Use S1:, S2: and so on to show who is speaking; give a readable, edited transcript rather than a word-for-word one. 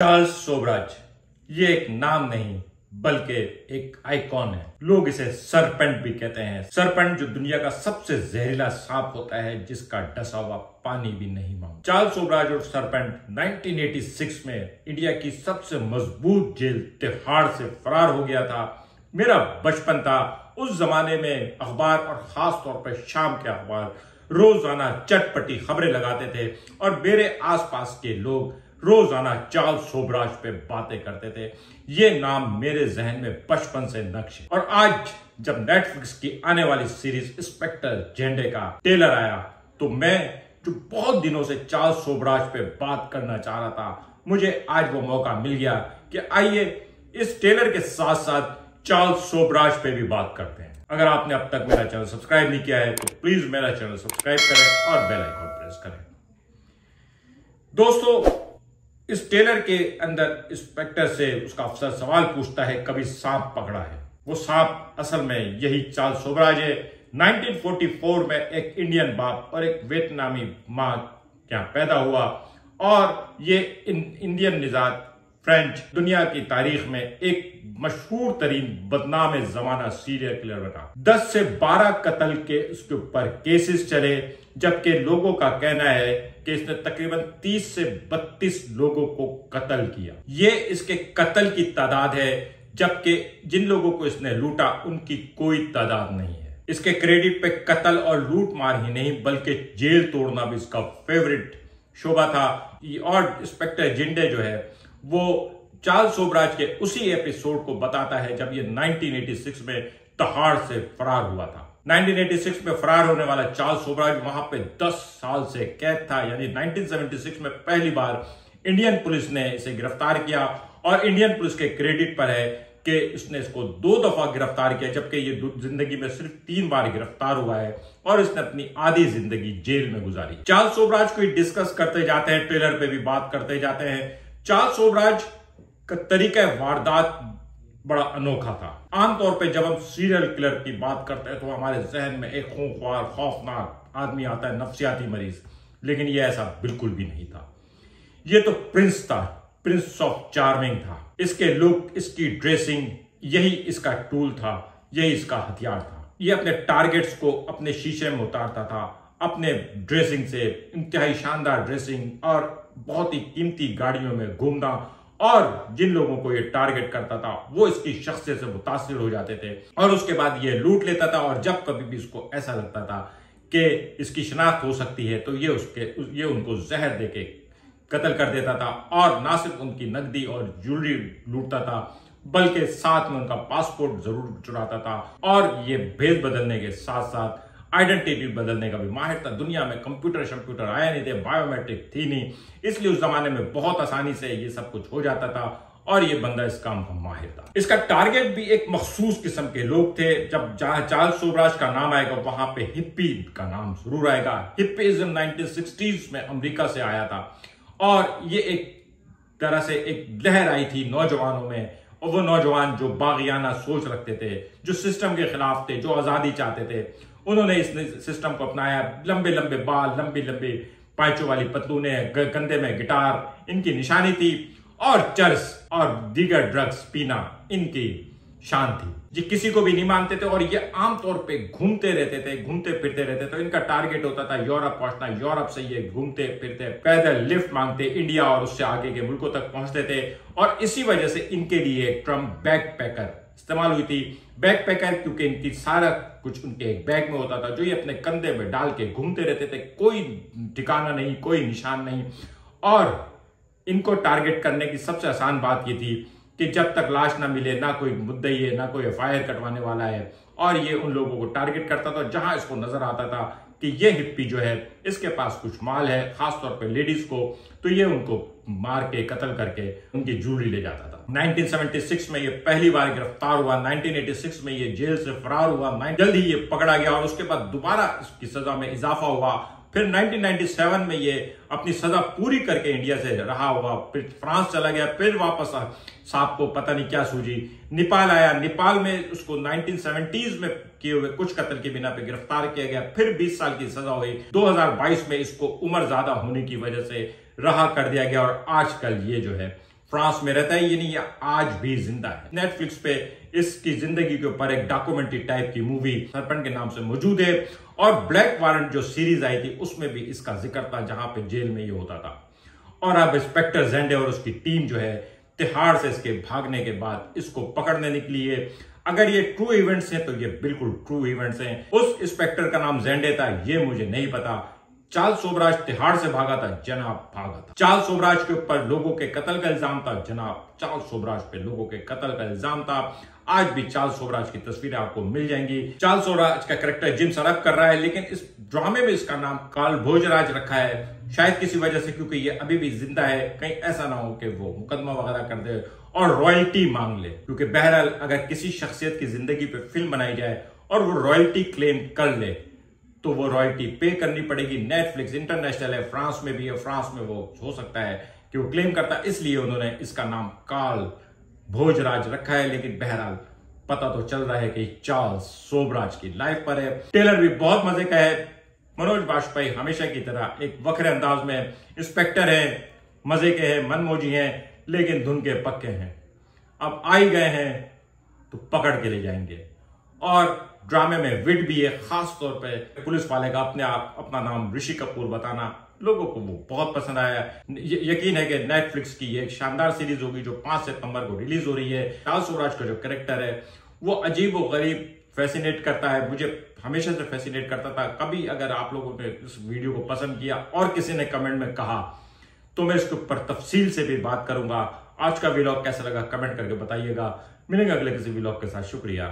S1: Charles Sobhraj ये एक नाम नहीं बल्कि एक आइकॉन है। लोग इसे सरपेंट भी कहते हैं। सरपेंट जो दुनिया का सबसे जहरीला सांप होता है जिसका डसा हुआ पानी भी नहीं मांगता। चार्ल्स सोबराज और सरपेंट 1986 में इंडिया की सबसे मजबूत जेल तिहाड़ से फरार हो गया था। मेरा बचपन था, उस जमाने में अखबार और खास तौर पर शाम के अखबार रोजाना चटपटी खबरें लगाते थे और मेरे आसपास के लोग रोजाना चार्ल्स सोबराज पे बातें करते थे। ये नाम मेरे जहन में बचपन से नक्श है। और आज जब नेटफ्लिक्स की आने वाली सीरीज इंस्पेक्टर जेंडे का ट्रेलर आया तो मैं जो बहुत दिनों से चार्ल्स सोबराज पे बात करना चाह रहा था, मुझे आज वो मौका मिल गया कि आइए इस ट्रेलर के साथ साथ चार्ल्स सोबराज पे भी बात करते हैं। अगर आपने अब तक मेरा चैनल सब्सक्राइब नहीं किया है तो प्लीज मेरा चैनल सब्सक्राइब करें और बेल आइकन प्रेस करें। दोस्तों, इस ट्रेलर के अंदर इंस्पेक्टर से उसका अफसर सवाल पूछता है, कभी सांप पकड़ा है? वो सांप असल में यही चार्ल्स सोबराज है। 1944 में एक इंडियन बाप और एक वियतनामी मां यहाँ पैदा हुआ और ये इंडियन निजात फ्रेंच दुनिया की तारीख में एक मशहूर तरीन बदनाम जमाना सीरियल किलर बना। 10 से 12 कत्ल के उसके ऊपर केसेस चले, जबकि लोगों का कहना है कि इसने तकरीबन 30 से 32 लोगों को कत्ल किया। ये इसके कत्ल की तादाद है, जबकि जिन लोगों को इसने लूटा उनकी कोई तादाद नहीं है। इसके क्रेडिट पे कत्ल और लूट मार ही नहीं बल्कि जेल तोड़ना भी इसका फेवरेट शोबा था। और इंस्पेक्टर जिंडे जो है वो चार्ल्स सोबराज के उसी एपिसोड को बताता है जब ये 1986 में तिहाड़ से फरार हुआ था। 1986 में फरार होने वाला चार्ल्स सोबराज वहां पे 10 साल से कैद था। यानी 1976 में पहली बार इंडियन पुलिस ने इसे गिरफ्तार किया और इंडियन पुलिस के क्रेडिट पर है कि इसने इसको 2 दफा गिरफ्तार किया, जबकि ये जिंदगी में सिर्फ 3 बार गिरफ्तार हुआ है और इसने अपनी आधी जिंदगी जेल में गुजारी। चार्ल्स सोबराज को डिस्कस करते जाते हैं, ट्रेलर पे भी बात करते जाते हैं। चार्ल्स सोबराज का तरीका वारदात बड़ा अनोखा था। आमतौर पे जब हम सीरियल किलर की बात करते हैं तो हमारे जहन में एक खूंखार खौफनाक आदमी आता है, नफ्सियाती मरीज, लेकिन ये ऐसा बिल्कुल भी नहीं था। ये तो प्रिंस था, प्रिंस ऑफ चार्मिंग था। इसके लुक, इसकी ड्रेसिंग, यही इसका टूल था, यही इसका हथियार था। ये अपने टारगेट्स को अपने शीशे में उतारता था अपने ड्रेसिंग से। इंतहाई शानदार ड्रेसिंग और बहुत ही कीमती गाड़ियों में घूमना, और जिन लोगों को ये टारगेट करता था वो इसकी शख्सियत से मुतासिर हो जाते थे और उसके बाद ये लूट लेता था। और जब कभी भी इसको ऐसा लगता था कि इसकी शिनाख्त हो सकती है तो ये उनको जहर देके कत्ल कर देता था। और ना सिर्फ उनकी नकदी और ज्वेलरी लूटता था बल्कि साथ में उनका पासपोर्ट जरूर चुराता था। और ये भेद बदलने के साथ साथ आइडेंटिटी बदलने का भी माहिर था। दुनिया में कंप्यूटर आया नहीं थे, बायोमेट्रिक थी नहीं, इसलिए उस जमाने में बहुत आसानी से ये सब कुछ हो जाता था और ये बंदा इस काम का माहिर था। इसका टारगेट भी एक मखसूस किस्म के लोग थे। जब जहां चार्ल्स सोबराज का नाम आएगा वहां पे हिप्पी का नाम जरूर आएगा। हिप्पीज़म 1960s में अमेरिका से आया था और ये एक तरह से एक लहर आई थी नौजवानों में, और वो नौजवान जो बागियाना सोच रखते थे, जो सिस्टम के खिलाफ थे, जो आजादी चाहते थे, उन्होंने इस सिस्टम को अपनाया। लंबे लंबे बाल, लंबी लंबी पांचों वाली पतलूनें, कंधे में गिटार इनकी निशानी थी, और चर्स और दीगर ड्रग्स पीना इनकी शान थी। ये किसी को भी नहीं मानते थे और ये आमतौर पे घूमते रहते थे, घूमते फिरते रहते थे। इनका टारगेट होता था यूरोप पहुंचना। यूरोप से ये घूमते फिरते पैदल लिफ्ट मांगते इंडिया और उससे आगे के मुल्कों तक पहुंचते थे। और इसी वजह से इनके लिए एक टर्म बैकपैकर इस्तेमाल हुई थी। बैकपैकर क्योंकि इनकी सारा कुछ उनके एक बैग में होता था जो ये अपने कंधे में डाल के घूमते रहते थे। कोई ठिकाना नहीं, कोई निशान नहीं। और इनको टारगेट करने की सबसे आसान बात ये थी कि जब तक लाश ना मिले, ना कोई मुद्दई है, ना कोई एफआईआर कटवाने वाला है, और ये उन लोगों को टारगेट करता था जहां इसको नजर आता था कि ये हिप्पी जो है इसके पास कुछ माल है, खासतौर पे लेडीज को, तो ये उनको मार के कत्ल करके उनकी ज्वेलरी ले जाता था। 1976 में ये पहली बार गिरफ्तार हुआ। 1986 में ये जेल से फरार हुआ। जल्द ही ये पकड़ा गया और उसके बाद दोबारा इसकी सजा में इजाफा हुआ। फिर 1997 में ये अपनी सजा पूरी करके इंडिया से रहा हुआ, फिर फ्रांस चला गया, फिर वापस साहब को पता नहीं क्या सूझी, नेपाल आया। नेपाल में उसको 1970s में किए हुए कुछ कत्ल की बिना पे गिरफ्तार किया गया, फिर 20 साल की सजा हुई। 2022 में इसको उम्र ज्यादा होने की वजह से रहा कर दिया गया और आजकल ये जो है फ्रांस में रहता है, यानी ये आज भी जिंदा है। नेटफ्लिक्स पे इसकी जिंदगी के ऊपर एक डॉक्यूमेंट्री टाइप की मूवी सरपंच के नाम से मौजूद है, और ब्लैक वारंट जो सीरीज आई थी उसमें भी इसका जिक्र था, जहां पे जेल में ये होता था। और अब इंस्पेक्टर ज़ेंडे और उसकी टीम जो है तिहाड़ से इसके भागने के बाद इसको पकड़ने निकली है। अगर ये ट्रू इवेंट्स हैं तो ये बिल्कुल ट्रू इवेंट्स हैं। उस इंस्पेक्टर का नाम ज़ेंडे था, ये मुझे नहीं पता। चार्ल्स सोबराज तिहाड़ से भागा था, जनाब भागा था। चार्ल्स सोबराज के ऊपर लोगों के कत्ल का इल्जाम था, जनाब चार्ल्स सोबराज पे लोगों के कत्ल का इल्जाम था। आज भी चार्ल्स सोबराज की तस्वीरें आपको मिल जाएंगी। चार्ल्स सोबराज का कैरेक्टर जिम सरफ कर रहा है, लेकिन इस ड्रामे में इसका नाम कार्ल भोजराज रखा है, शायद किसी वजह से, क्योंकि ये अभी भी जिंदा है। कहीं ऐसा ना हो कि वो मुकदमा वगैरह कर दे और रॉयल्टी मांग ले, क्योंकि बहरहाल अगर किसी शख्सियत की जिंदगी पे फिल्म बनाई जाए और वो रॉयल्टी क्लेम कर ले तो वो रॉयल्टी पे करनी पड़ेगी। नेटफ्लिक्स इंटरनेशनल है, फ्रांस में भी है, फ्रांस में वो हो सकता है कि वो क्लेम करता है, इसलिए उन्होंने इसका नाम कार्ल भोजराज रखा है। लेकिन बहरहाल पता तो चल रहा है कि चार्ल्स सोबराज की लाइफ पर है। ट्रेलर भी बहुत मजे का है। मनोज बाजपेयी हमेशा की तरह एक वक्र अंदाज में इंस्पेक्टर है, मजे के हैं, मनमोजी हैं, लेकिन धुन के पक्के हैं। अब आ ही गए हैं तो पकड़ के ले जाएंगे। और ड्रामे में विट भी है, खास तौर पे पुलिस वाले का अपना नाम ऋषि कपूर बताना लोगों को वो बहुत पसंद आया। यकीन है कि नेटफ्लिक्स की एक शानदार सीरीज होगी जो 5 सितंबर को रिलीज हो रही है। चार्ल्स सोबराज का जो कैरेक्टर है वो अजीब व गरीब फैसिनेट करता है, मुझे हमेशा से फैसिनेट करता था। कभी अगर आप लोगों ने इस वीडियो को पसंद किया और किसी ने कमेंट में कहा तो मैं इसके ऊपर तफसील से भी बात करूंगा। आज का व्लॉग कैसा लगा कमेंट करके बताइएगा। मिलेंगे अगले किसी व्लॉग के साथ। शुक्रिया।